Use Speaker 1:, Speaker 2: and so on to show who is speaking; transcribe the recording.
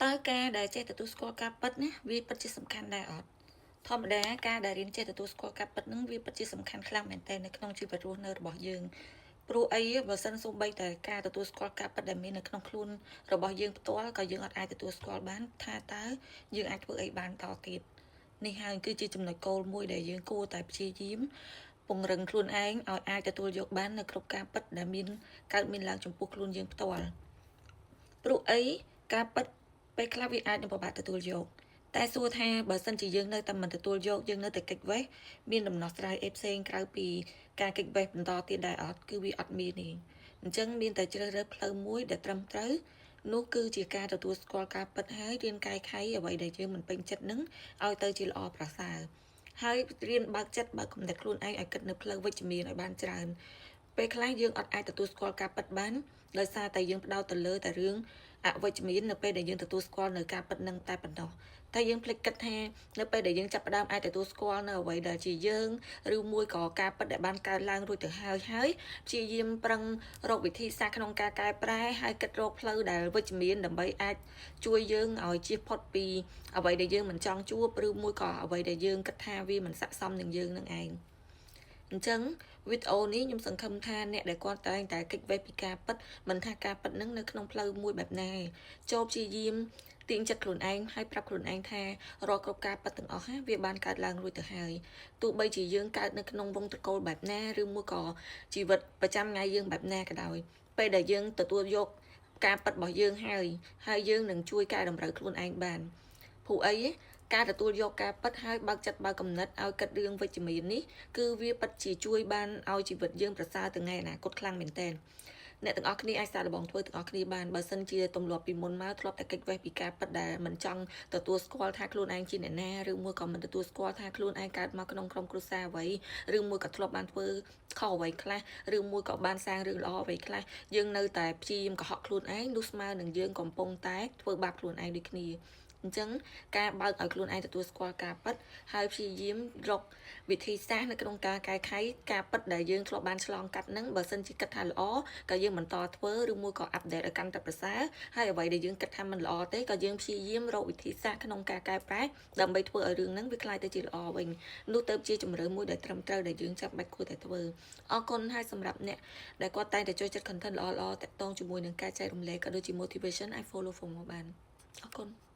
Speaker 1: តើការដែលចេះទទួលស្គាល់ការពិតណាវាពិតជាសំខាន់ដែរអត់ធម្មតាការដែលរៀនចេះទទួលស្គាល់ការពិតហ្នឹងវាពិតជាសំខាន់ខ្លាំងមែនទែននៅក្នុងជីវិតរស់នៅរបស់យើងព្រោះអីបើសិនសូម្បីតែការទទួលស្គាល់ការពិតដែលមាននៅក្នុងខ្លួនរបស់យើងផ្ទាល់ក៏យើងអាចទទួលស្គាល់បានថាតើយើងអាចធ្វើអីបានតទៀតនេះហើយគឺជាចំណុចគោលមួយដែលយើងគួរតែព្យាយាមពង្រឹងខ្លួនឯងឲ្យអាចទទួលយកបាននៅគ្រប់ការពិតដែលមានកើតមានឡើងចំពោះខ្លួនយើងផ្ទាល់ព្រោះអីការពិតពេលខ្លះវាអាចនឹងពិបាកទទួលយកតែសួរថាបើសិនជាយើងនៅតែមិនទទួលយកយើងនៅតែគេចវេះមានដំណោះស្រាយអីផ្សេងក្រៅពីការគេចវេះបន្តទៀតដែរអត់គឺវាអត់មានទេអញ្ចឹងមានតែជ្រើសរើសផ្លូវមួយដែលត្រឹមត្រូវនោះគឺជាការទទួលស្គាល់ការពិតហើយរៀនកែខៃអ្វីដែលយើងមិនពេញចិត្តនឹងឲ្យទៅជាល្អប្រសើរហើយរៀនបើកចិត្តបើកគំនិតខ្លួនឯងឲ្យគិតនៅផ្លូវវិជ្ជមានឲ្យបានច្រើនពេលខ្លះយើងអត់អាចទទួលស្គាល់ការពិតបានដោយសារតែយើងផ្ដោតទៅលើតែរឿងអវិជ្ជមាននៅពេលដែលយើងទទួលស្គាល់នៅការពិតនឹងតែប៉ុណ្ណោះតែយើងភ្លេចគិតថានៅពេលដែលយើងចាប់ផ្ដើមអាចទទួលស្គាល់នៅអ្វីដែលជាយើងឬមួយក៏ការពិតដែលបានកើតឡើងរួចទៅហើយព្យាយាមប្រឹងរកវិធីសាស្ត្រក្នុងការកែប្រែហើយគិតរកផ្លូវដែលវិជ្ជមានដើម្បីអាចជួយយើងឲ្យជៀសផុតពីអ្វីដែលយើងមិនចង់ជួបឬមួយក៏អ្វីដែលយើងគិតថាវាមិនស័ក្តិសមនឹងយើងនឹងឯងអញ្ចឹងវីដេអូនេះខ្ញុំសង្ឃឹមថាអ្នកដែលគាត់តែងតែគេចវេះពីការពិតមិនថាការពិតនឹងនៅក្នុងផ្លូវមួយបែបណាចូលព្យាយាមទាញចិត្តខ្លួនឯងហើយប្រាប់ខ្លួនឯងថារាល់គ្រប់ការពិតទាំងអស់វាបានកើតឡើងរួចទៅហើយទោះបីជាយើងកើតនៅក្នុងវងត្រកូលបែបណាឬមួយក៏ជីវិតប្រចាំថ្ងៃយើងបែបណាក៏ដោយពេលដែលយើងទទួលយកការពិតរបស់យើងហើយយើងនឹងជួយកែតម្រូវខ្លួនឯងបានព្រោះអីការទទួលយកការពិតហើយបើកចិត្តបើកគំនិតឲ្យគិតរឿងវិជ្ជមាននេះគឺវាពិតជាជួយបានឲ្យជីវិតយើងប្រសើរទៅថ្ងៃអនាគតខ្លាំងមែនទែនអ្នកទាំងអស់គ្នាអាចសាកល្បងធ្វើទាំងអស់គ្នាបានបើសិនជាទម្លាប់ពីមុនមកធ្លាប់តែគេចវេះពីការពិតដែលមិនចង់ទទួលស្គាល់ថាខ្លួនឯងជាអ្នកណាឬមួយក៏មិនទទួលស្គាល់ថាខ្លួនឯងកើតមកក្នុងក្រុមគ្រួសារអ្វីឬមួយក៏ធ្លាប់បានធ្វើខុសអ្វីខ្លះឬមួយក៏បានសាងរឿងល្អអ្វីខ្លះយើងនៅតែព្យាយាមកុហកខ្លួនឯងនោះស្មើនឹងយើងកំពុងតែធ្វើបាបខ្លួនឯងដូចគ្នាអញ្ចឹងការបើកឲ្យខ្លួនឯងទទួលស្គាល់ការពិតហើយព្យាយាមរកវិធីសាស្ត្រនៅក្នុងការកែខៃការពិតដែលយើងធ្លាប់បានឆ្លងកាត់នឹងបើសិនជាគិតថាល្អក៏យើងបន្តធ្វើឬមួយក៏អាប់ដេតឲ្យកាន់តែប្រសើរហើយអ្វីដែលយើងគិតថាមិនល្អទេក៏យើងព្យាយាមរកវិធីសាស្ត្រក្នុងការកែប្រែដើម្បីធ្វើឲ្យរឿងហ្នឹងវាក្លាយទៅជាល្អវិញនោះទៅជាជំរឿមួយដែលត្រឹមត្រូវដែលយើងចាំបាច់គួរតែធ្វើអរគុណហើយសម្រាប់អ្នកដែលគាត់តែងតែចូលចិត្ត content ល្អៗតាក់ទងជាមួយនឹងការចែករំលែកក៏ដូចជា motivation I follow for more បានអរគុណ